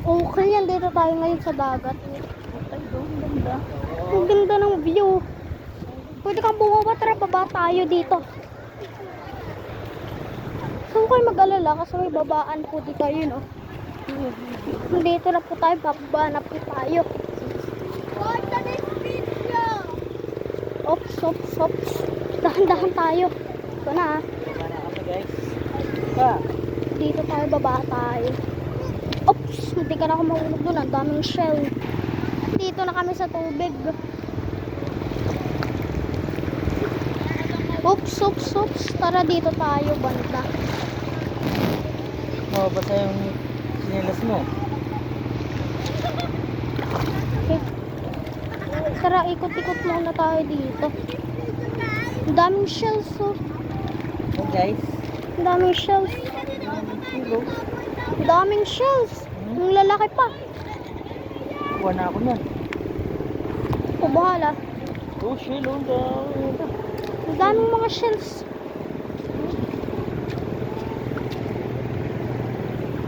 Okay yan, dito tayo ngayon sa dagat. Ay, doon, ganda. Ang ganda ng view. Pwede kang bumaba, tara baba tayo dito. Saan kayo mag-alala kasi may babaan po dito yun oh. Dito na po tayo, bababa na po tayo. Ops, ops, ops. Dahan-dahan tayo. Ito na ah. Para kami guys. Pa. Dito tayo, baba tayo. Ops, hindi ka na ako mahulog doon. Ang daming shell. Dito na kami sa tubig. Oops, oops, oops. Tara dito tayo, banda. Oh, basta yung sinelas mo. Okay. Tara, ikot-ikot muna tayo dito. Ang daming shells, oh. Oh guys. Ang daming shells. Kilo. Ang daming shells. Ang lalaki pa. Kuha na ako niyan. O, bahala. Oh, shell on down. Ang daming mga shells.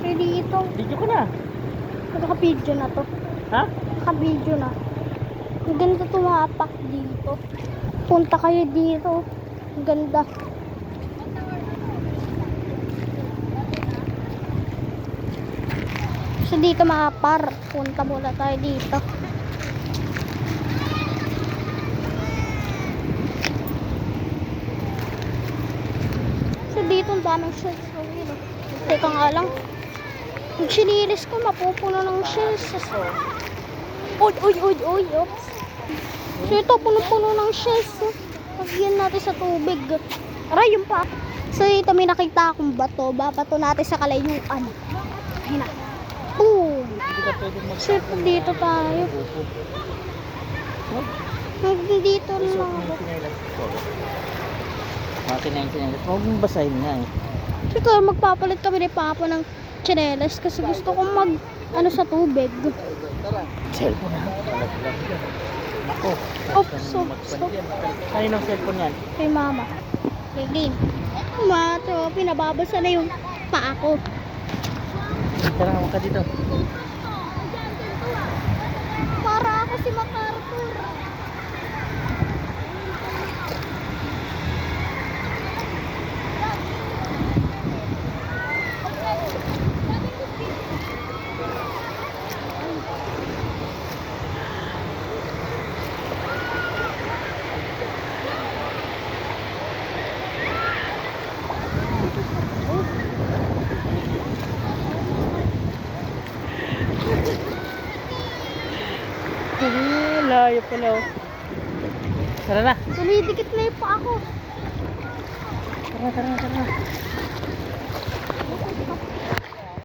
Okay, dito. Video ko na. Naka-video na to. Ha? Naka-video na. Ang ganda tumapak dito. Punta kayo dito. Ang ganda. So dito mga par. Punta muna tayo dito. So dito ang daming shells. Teka nga lang. Pag sinilis ko, mapupuno ng shells. Uy, uy, uy, uy, oops. So ito, puno-puno ng shells. Lagyan natin sa tubig. Aray, yung pa. So ito, may nakita akong bato. Babato natin sa kalayuan. Ayun na. Boom! Hindi ka pwede So dito tayo. Hanggang dito lang ako. Makin na yung sinelas. Huwag mong basahin nga eh. Siguro magpapalit kami ni Papa ng tsinelas kasi gusto kong mag ano sa tubig. Cellphone na. Ako. Oops, oops, oops. Kaninong cellphone yan? Kay Mama. Kay Lynn. Mato, pinababasa na yung paa ko. Tara, huwag ka dito. Para ako si MacArthur. Layo pala oh. Tara na. Dumidikit na yung paa ko. Tara.